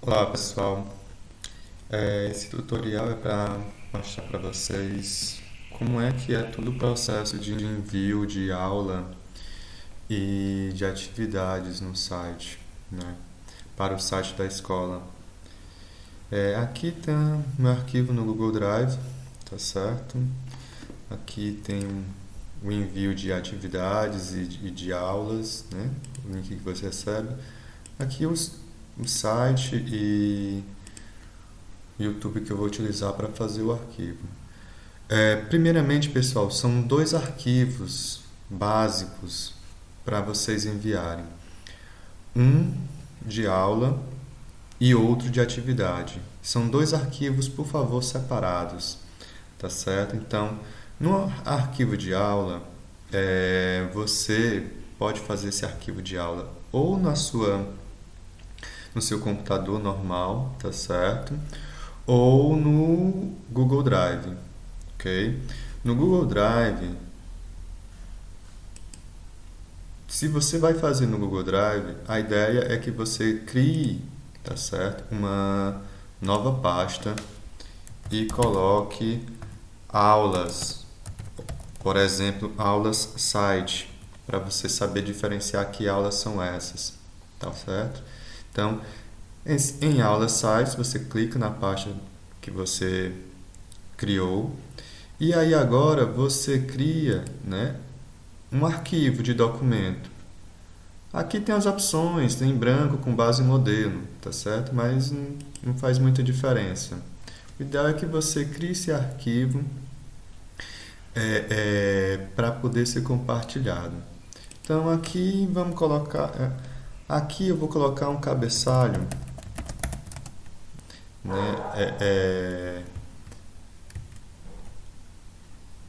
Olá pessoal, esse tutorial é para mostrar para vocês como é que é todo o processo de envio de aula e de atividades no site, né, para o site da escola. Aqui tem meu arquivo no Google Drive, tá certo? Aqui tem o envio de atividades e de aulas, né, o link que você recebe. Aqui o site e YouTube que eu vou utilizar para fazer o arquivo. Primeiramente, pessoal, são dois arquivos básicos para vocês enviarem. Um de aula e outro de atividade. São dois arquivos, por favor, separados, tá certo? Então, no arquivo de aula, você pode fazer esse arquivo de aula ou no seu computador normal, tá certo? Ou no Google Drive, ok? No Google Drive, se você vai fazer no Google Drive, a ideia é que você crie, tá certo? Uma nova pasta e coloque aulas, por exemplo, aulas site, para você saber diferenciar que aulas são essas, tá certo? Então, em aulas sites, você clica na pasta que você criou e aí agora você cria, né, um arquivo de documento. Aqui tem as opções, tem em branco com base em modelo, tá certo? Mas não faz muita diferença. O ideal é que você crie esse arquivo para poder ser compartilhado. Então aqui vamos colocar, aqui eu vou colocar um cabeçalho, né?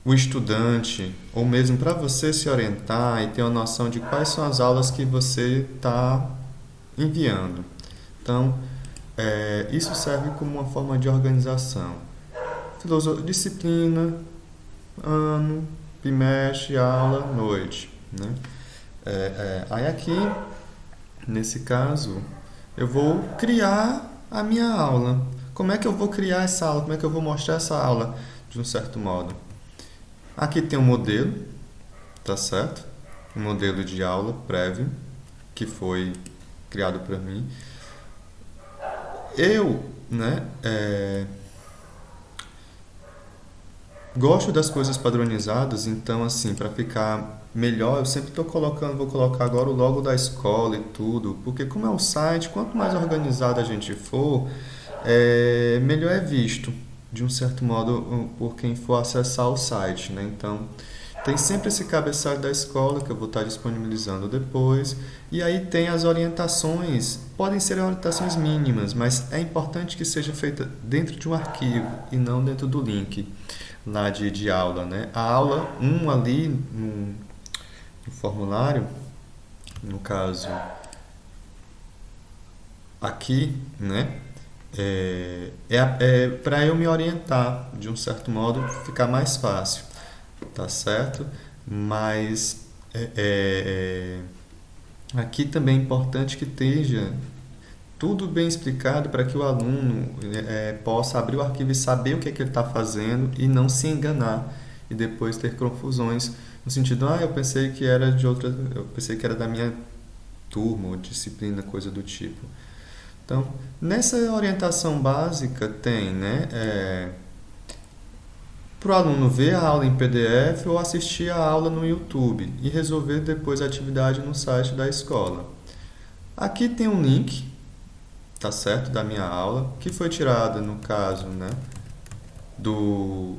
O estudante, ou mesmo para você se orientar e ter uma noção de quais são as aulas que você está enviando. Então, isso serve como uma forma de organização. Disciplina, ano, bimestre, aula, noite, né? Aí aqui, nesse caso, eu vou criar a minha aula. Como é que eu vou criar essa aula? Como é que eu vou mostrar essa aula de um certo modo? Aqui tem um modelo, tá certo? Um modelo de aula prévio que foi criado por mim. Eu, né, gosto das coisas padronizadas, então assim, para ficar melhor, eu sempre estou colocando, vou colocar agora o logo da escola e tudo, porque como é um site, quanto mais organizado a gente for, melhor é visto, de um certo modo, por quem for acessar o site, né? Então, tem sempre esse cabeçalho da escola que eu vou estar disponibilizando depois, e aí tem as orientações, podem ser orientações mínimas, mas é importante que seja feita dentro de um arquivo e não dentro do link lá de aula, né? A aula ali no formulário, no caso aqui, né? Para eu me orientar de um certo modo, ficar mais fácil, tá certo? Mas aqui também é importante que esteja tudo bem explicado para que o aluno possa abrir o arquivo e saber o que é que ele está fazendo e não se enganar e depois ter confusões no sentido, eu pensei que era de outra, eu pensei que era da minha turma ou disciplina, coisa do tipo. Então, nessa orientação básica tem, né, para o aluno ver a aula em PDF ou assistir a aula no YouTube e resolver depois a atividade no site da escola. Aqui tem um link, tá certo, da minha aula, que foi tirada, no caso, né, do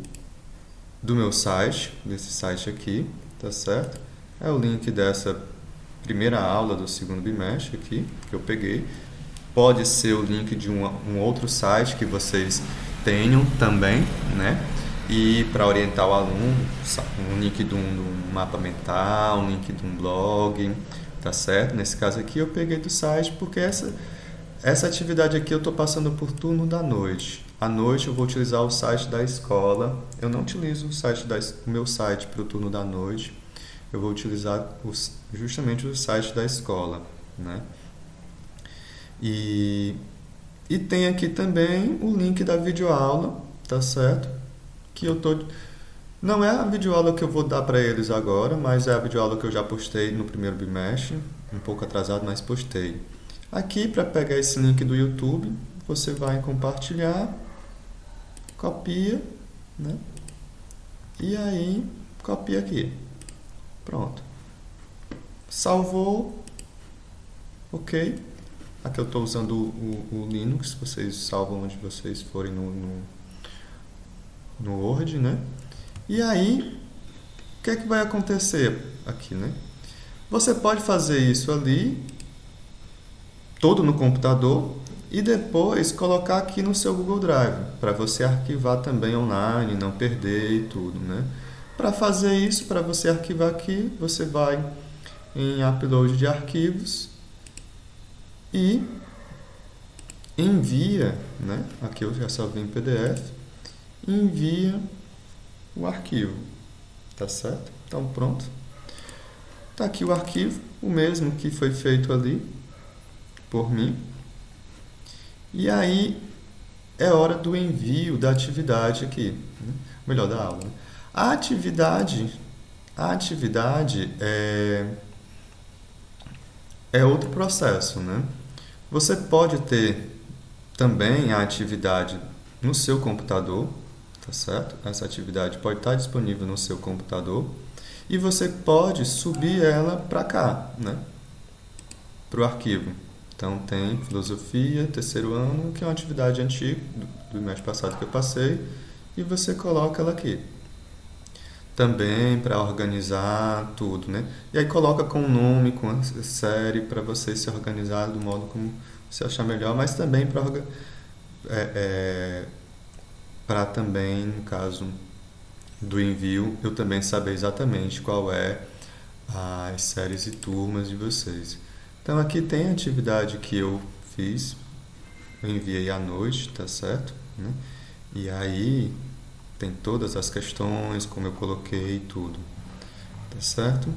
meu site, desse site aqui, tá certo? É o link dessa primeira aula do segundo bimestre aqui, que eu peguei. Pode ser o link de um outro site que vocês tenham também, né? E para orientar o aluno, um link de um mapa mental, um link de um blog, tá certo? Nesse caso aqui eu peguei do site porque essa atividade aqui eu estou passando por turno da noite. À noite eu vou utilizar o site da escola. Eu não utilizo o meu site para o turno da noite. Eu vou utilizar justamente o site da escola, né? E E tem aqui também o link da videoaula, tá certo? Que eu tô Não é a videoaula que eu vou dar para eles agora, mas é a videoaula que eu já postei no primeiro bimestre, um pouco atrasado, mas postei. Aqui, para pegar esse link do YouTube, você vai em compartilhar, copia, né? E aí, copia aqui. Pronto. Salvou, ok. Aqui eu estou usando o Linux, vocês salvam onde vocês forem no Word, né? E aí, o que é que vai acontecer aqui, né? Você pode fazer isso ali, todo no computador, e depois colocar aqui no seu Google Drive, para você arquivar também online, não perder e tudo, né? Para fazer isso, para você arquivar aqui, você vai em Upload de arquivos e envia, né? Aqui eu já salvei em PDF, envia o arquivo, tá certo? Então pronto. Tá aqui o arquivo, o mesmo que foi feito ali por mim. E aí é hora do envio da atividade aqui, né? Melhor, da aula, né? A atividade é outro processo, né? Você pode ter também a atividade no seu computador, tá certo? Essa atividade pode estar disponível no seu computador e você pode subir ela para cá, né? Para o arquivo. Então tem filosofia, terceiro ano, que é uma atividade antiga do mês passado que eu passei, e você coloca ela aqui. Também para organizar tudo, né? E aí coloca com o nome, com a série, para você se organizar do modo como você achar melhor, mas também para também, no caso do envio, eu também saber exatamente qual é as séries e turmas de vocês. Então aqui tem a atividade que eu fiz, eu enviei à noite, tá certo? Né? E aí tem todas as questões, como eu coloquei tudo, tá certo?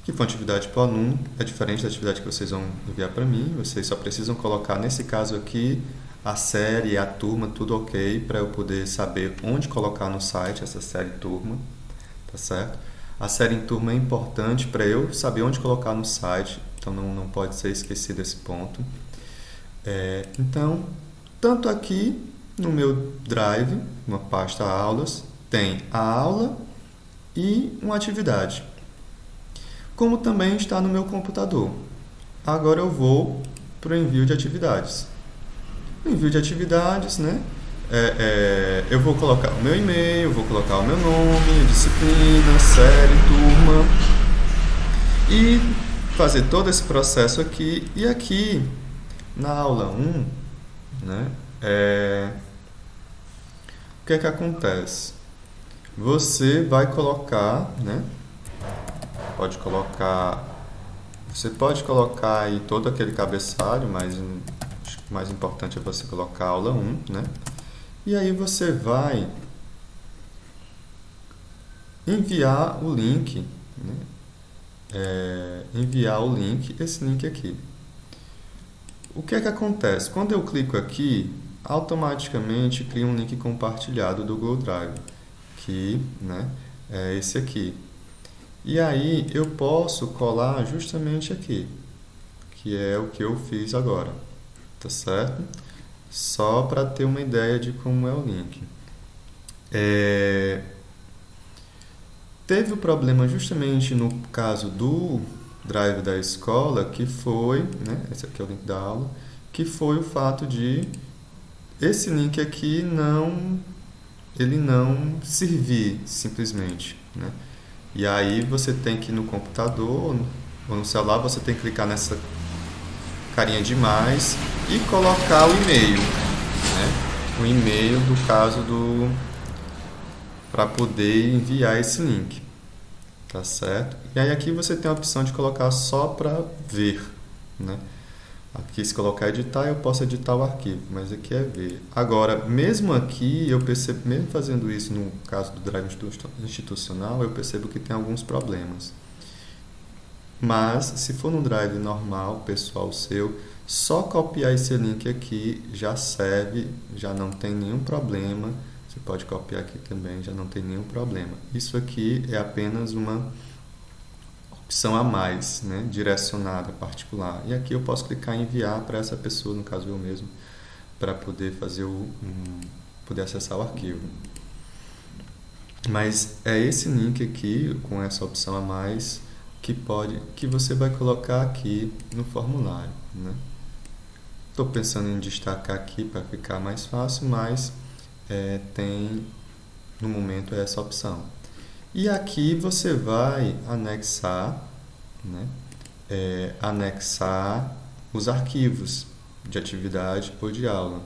Que foi uma atividade para o aluno, é diferente da atividade que vocês vão enviar para mim, vocês só precisam colocar, nesse caso aqui, a série, a turma, tudo ok, para eu poder saber onde colocar no site essa série turma, tá certo? A série em turma é importante para eu saber onde colocar no site, então não pode ser esquecido esse ponto. Então, tanto aqui no meu Drive, uma pasta aulas, tem a aula e uma atividade, como também está no meu computador. Agora eu vou para o envio de atividades. No envio de atividades, né? Eu vou colocar o meu e-mail, vou colocar o meu nome, disciplina, série, turma e fazer todo esse processo aqui. E aqui na aula 1, né? O que é que acontece? Você vai colocar, né? Você pode colocar aí todo aquele cabeçalho, mas acho que o mais importante é você colocar a aula 1, né? E aí você vai enviar o link, né? Enviar o link, esse link aqui. O que é que acontece? Quando eu clico aqui, automaticamente cria um link compartilhado do Google Drive, que, né, é esse aqui. E aí eu posso colar justamente aqui, que é o que eu fiz agora, tá certo? Só para ter uma ideia de como é o link. Teve o problema justamente no caso do Drive da escola, que foi, né, esse aqui é o link da aula, que foi o fato de esse link aqui ele não servir simplesmente, né? E aí você tem que ir no computador ou no celular, você tem que clicar nessa carinha de mais e colocar o e-mail, né? O e-mail do caso para poder enviar esse link, tá certo? E aí aqui você tem a opção de colocar só para ver, né? Aqui, se colocar editar, eu posso editar o arquivo, mas aqui é ver. Agora, mesmo aqui, eu percebo, mesmo fazendo isso no caso do Drive institucional, eu percebo que tem alguns problemas. Mas, se for no Drive normal, pessoal seu, Só copiar esse link aqui já serve, já não tem nenhum problema. Você pode copiar aqui também, já não tem nenhum problema. Isso aqui é apenas uma opção a mais, né, direcionada, particular. E aqui eu posso clicar em enviar para essa pessoa, no caso eu mesmo, para poder fazer poder acessar o arquivo. Mas é esse link aqui, com essa opção a mais, que você vai colocar aqui no formulário, né? Estou pensando em destacar aqui para ficar mais fácil, mas tem no momento essa opção. E aqui você vai anexar, né? Anexar os arquivos de atividade ou de aula,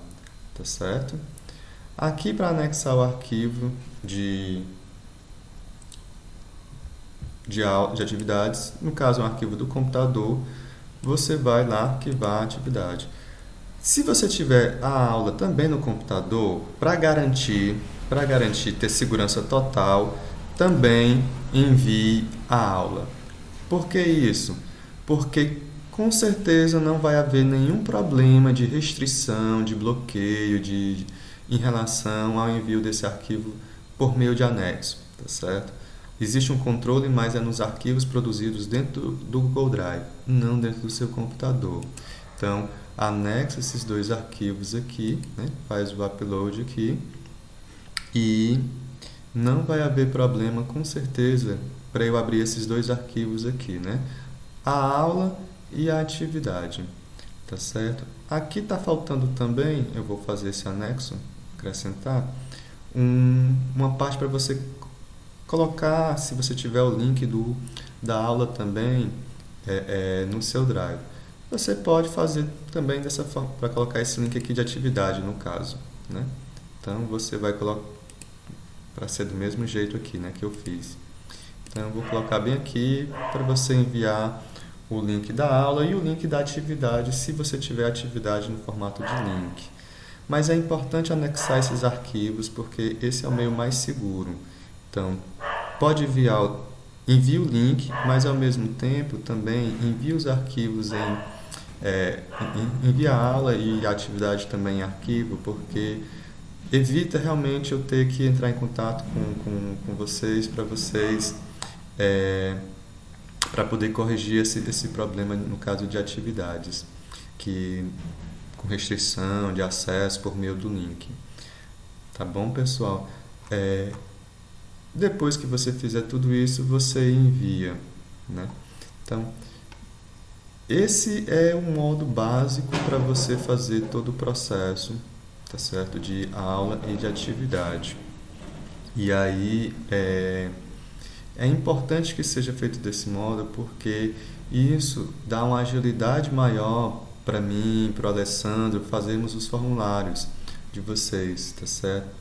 tá certo? Aqui para anexar o arquivo de atividades, no caso um arquivo do computador, você vai lá arquivar a atividade. Se você tiver a aula também no computador, para garantir ter segurança total, também envie a aula. Por que isso? Porque com certeza não vai haver nenhum problema de restrição, de bloqueio, em relação ao envio desse arquivo por meio de anexo, tá certo? Existe um controle, mas é nos arquivos produzidos dentro do Google Drive, não dentro do seu computador. Então, anexa esses dois arquivos aqui, né? Faz o upload aqui e não vai haver problema, com certeza, para eu abrir esses dois arquivos aqui, né? A aula e a atividade, tá certo? Aqui está faltando também, eu vou fazer esse anexo, acrescentar, uma parte para você colocar, se você tiver o link da aula também no seu Drive. Você pode fazer também dessa forma, para colocar esse link aqui de atividade, no caso, né? Então, você vai colocar, para ser do mesmo jeito aqui, né, que eu fiz. Então, eu vou colocar bem aqui para você enviar o link da aula e o link da atividade, se você tiver atividade no formato de link. Mas é importante anexar esses arquivos, porque esse é o meio mais seguro. Então, pode envie o link, mas ao mesmo tempo também envie os arquivos envie a aula e a atividade também em arquivo, porque evita realmente eu ter que entrar em contato com vocês, para poder corrigir esse problema no caso de atividades, com restrição de acesso por meio do link. Tá bom, pessoal? Depois que você fizer tudo isso, você envia, né? Então, esse é o modo básico para você fazer todo o processo, tá certo? De aula e de atividade. E aí, é importante que seja feito desse modo, porque isso dá uma agilidade maior para mim, para o Alessandro, fazermos os formulários de vocês, tá certo?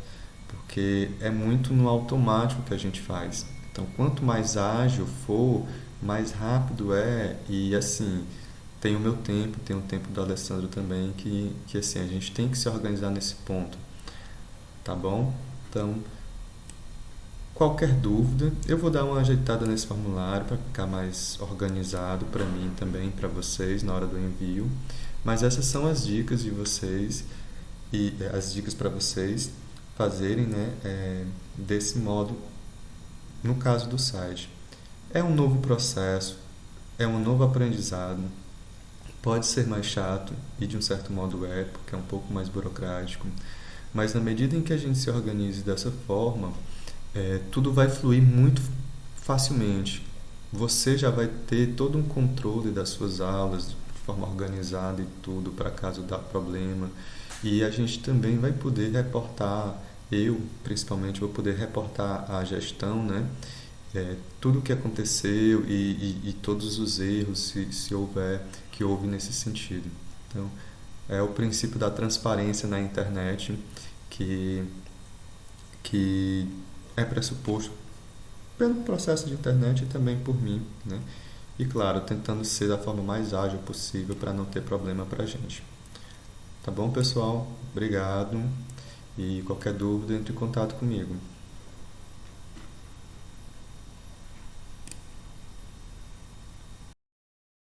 Porque é muito no automático que a gente faz. Então, quanto mais ágil for, mais rápido é. E assim, tem o meu tempo, tem o tempo do Alessandro também, que assim, a gente tem que se organizar nesse ponto. Tá bom? Então, qualquer dúvida, eu vou dar uma ajeitada nesse formulário para ficar mais organizado para mim também, para vocês na hora do envio. Mas essas são as dicas de vocês e as dicas para vocês fazerem, né, desse modo no caso do site. É um novo processo, é um novo aprendizado, pode ser mais chato e de um certo modo porque é um pouco mais burocrático, mas na medida em que a gente se organize dessa forma, tudo vai fluir muito facilmente. Você já vai ter todo um controle das suas aulas de forma organizada e tudo, para caso dá problema. E a gente também vai poder reportar, eu principalmente vou poder reportar à gestão, né? Tudo o que aconteceu e todos os erros, se houver, que houve nesse sentido. Então, é o princípio da transparência na internet que é pressuposto pelo processo de internet e também por mim, né? E claro, tentando ser da forma mais ágil possível para não ter problema para a gente. Tá bom, pessoal? Obrigado. E qualquer dúvida, entre em contato comigo.